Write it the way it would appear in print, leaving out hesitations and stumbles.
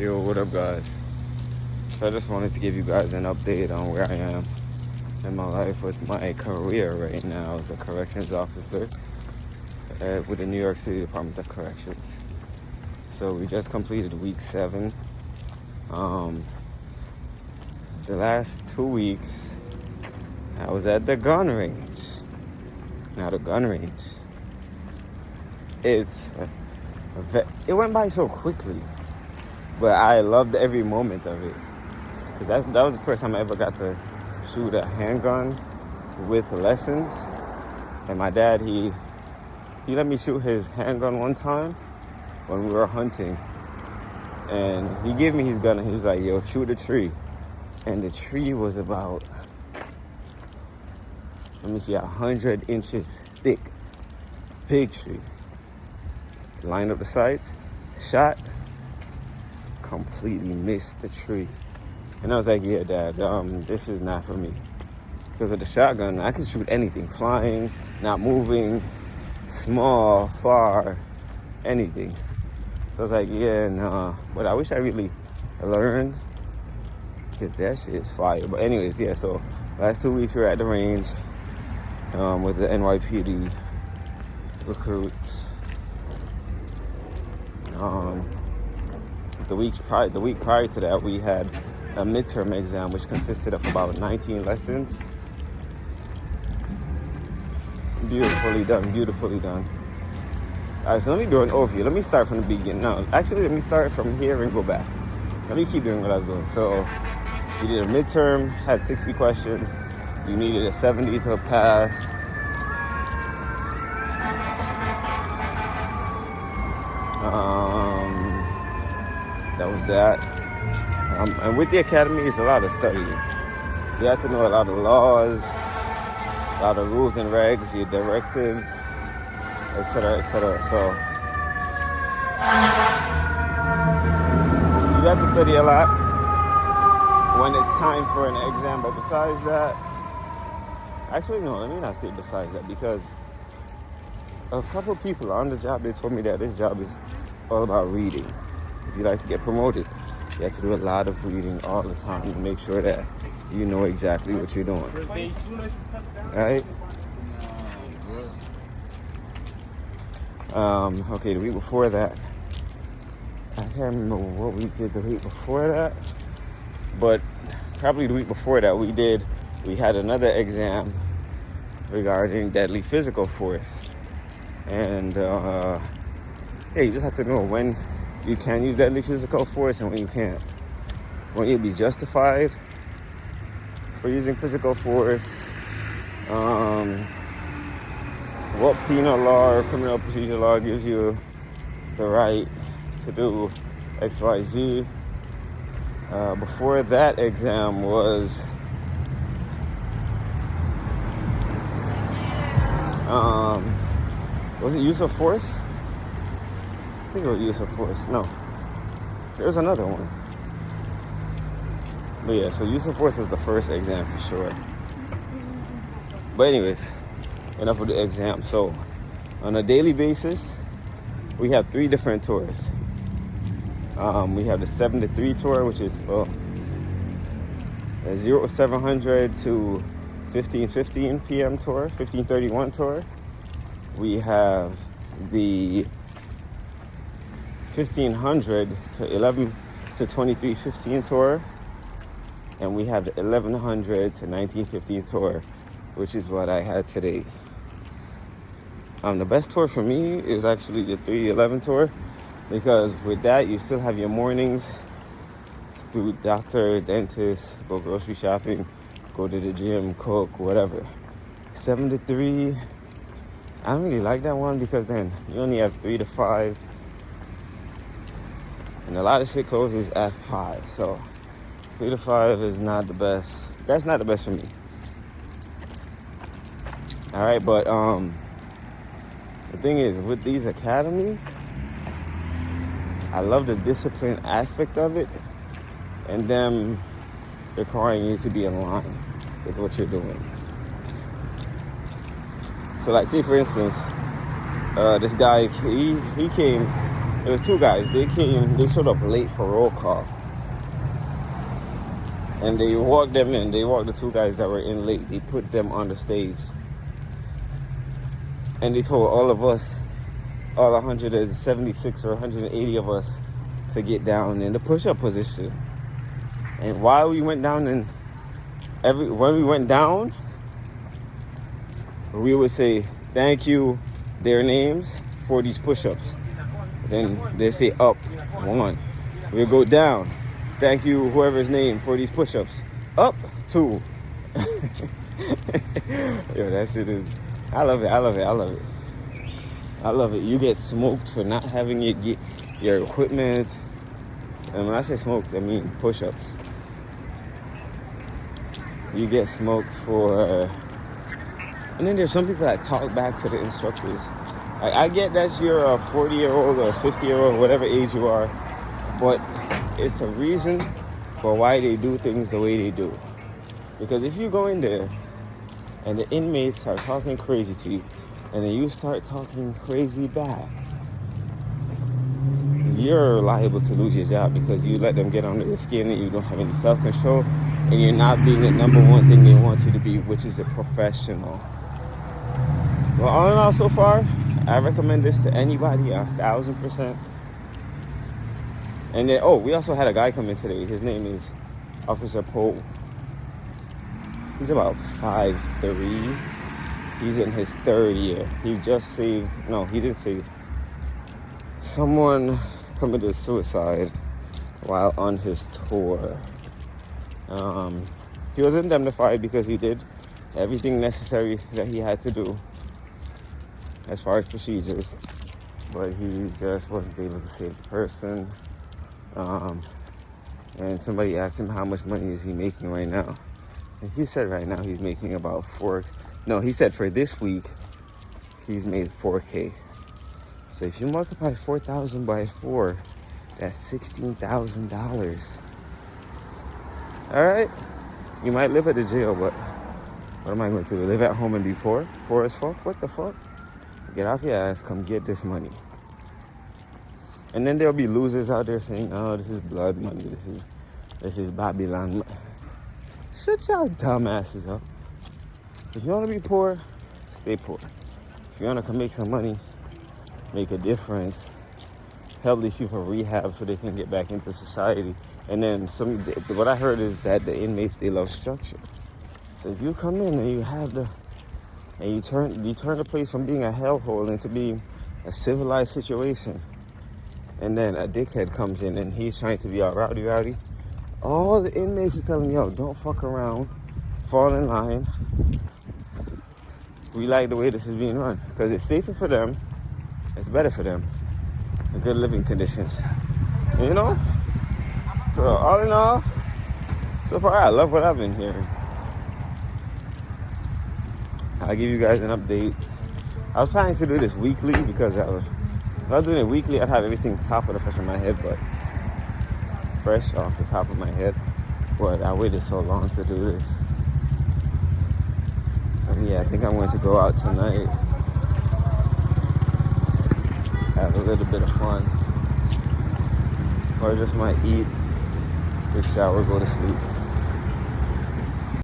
Yo, what up, guys? So I just wanted to give you guys an update on where I am in my life with my career right now as a corrections officer with the New York City Department of Corrections. So we just completed week 7. The last 2 weeks, I was at the gun range. Now the gun range, it went by so quickly, but I loved every moment of it. Because that was the first time I ever got to shoot a handgun with lessons. And my dad, he let me shoot his handgun one time when we were hunting. And he gave me his gun and he was like, yo, shoot a tree. And the tree was about, 100 inches thick. Big tree. Lined up the sights, shot, completely missed the tree. And I was like, yeah, Dad, this is not for me. Because with the shotgun, I can shoot anything. Flying, not moving, small, far, anything. So I was like, yeah, nah. But I wish I really learned. Because that shit is fire. But anyways, yeah, so last 2 weeks we were at the range with the NYPD recruits. The week prior to that, we had a midterm exam, which consisted of about 19 lessons. Beautifully done. All right, so let me do an overview. Let me start from the beginning. No, actually, let me start from here and go back. Let me keep doing what I was doing. So, you did a midterm, had 60 questions. You needed a 70 to pass. That was that. And with the academy, it's a lot of studying. You have to know a lot of laws, a lot of rules and regs, your directives, etc., etc. So you have to study a lot when it's time for an exam. But besides that, actually, no, let me not say besides that, because a couple of people on the job, they told me that this job is all about reading. If you like to get promoted, you have to do a lot of reading all the time to make sure that you know exactly what you're doing. Right? Okay, the week before that, I can't remember what we did the week before that, but probably the week before that we had another exam regarding deadly physical force. And you just have to know when you can use deadly physical force and when you can't. When you'll be justified for using physical force, what penal law or criminal procedure law gives you the right to do X, Y, Z. Before that exam was it use of force? I think it was use of force. No. There's another one. But yeah, so use of force was the first exam for sure. But anyways, enough of the exam. So on a daily basis, we have 3 different tours. We have the 7 to 3 tour, which is a 0700 to 15:15 p.m. tour, 15:31 tour. We have the 1500 to 11 to 23:15 tour, and we have the 1100 to 19:15 tour, which is what I had today. The best tour for me is actually the 311 tour, because with that you still have your mornings, do doctor, dentist, go grocery shopping, go to the gym, cook, whatever. 7 to 3, I don't really like that one because then you only have 3 to 5. And a lot of shit closes at 5. So 3 to 5 is not the best. That's not the best for me. All right, but the thing is, with these academies, I love the discipline aspect of it and them requiring you to be in line with what you're doing. So like, say for instance, this guy, he came It was two guys. They showed up late for roll call. And they walked them in. They walked the two guys that were in late. They put them on the stage. And they told all of us, all 176 or 180 of us, to get down in the push-up position. And while we went down, when we went down, we would say, thank you, their names, for these push-ups. Then they say up, 1. We'll go down. Thank you, whoever's name, for these push-ups. Up, 2. Yo, that shit is... I love it. I love it. You get smoked for not having your equipment. And when I say smoked, I mean push-ups. You get smoked for... and then there's some people that talk back to the instructors. I get that you're a 40-year-old or a 50-year-old, whatever age you are, but it's a reason for why they do things the way they do. Because if you go in there and the inmates are talking crazy to you, and then you start talking crazy back, you're liable to lose your job because you let them get under your skin and you don't have any self-control, and you're not being the number one thing they want you to be, which is a professional. Well, all in all, so far, I recommend this to anybody 1,000%. And then, we also had a guy come in today. His name is Officer Poe. He's about 5'3". He's in his 3rd year. He just saved, no, he didn't save. Someone committed suicide while on his tour. He was indemnified because he did everything necessary that he had to do as far as procedures, but he just wasn't able to save the person. And somebody asked him how much money is he making right now, and he said right now he's making about he said for this week he's made $4K. So if you multiply 4,000 by 4, that's $16,000. All right, you might live at the jail, but what am I going to do? Live at home and be poor as fuck? What the fuck? Get off your ass, come get this money. And then there'll be losers out there saying, oh, this is blood money, this is Babylon. Shut y'all dumbasses up. If you want to be poor, stay poor. If you want to come make some money, make a difference, help these people rehab so they can get back into society. And then what I heard is that the inmates, they love structure. So if you come in and you have you turn the place from being a hellhole into being a civilized situation, and then a dickhead comes in and he's trying to be all rowdy, all the inmates are telling me, yo, don't fuck around, fall in line. We like the way this is being run because it's safer for them, it's better for them, the good living conditions, you know? So all in all, so far I love what I've been hearing. I'll give you guys an update. I was planning to do this weekly because if I was doing it weekly, I'd have everything top of the fresh on my head, but fresh off the top of my head. But I waited so long to do this. And yeah, I think I'm going to go out tonight, have a little bit of fun, or just might eat, take a shower, go to sleep.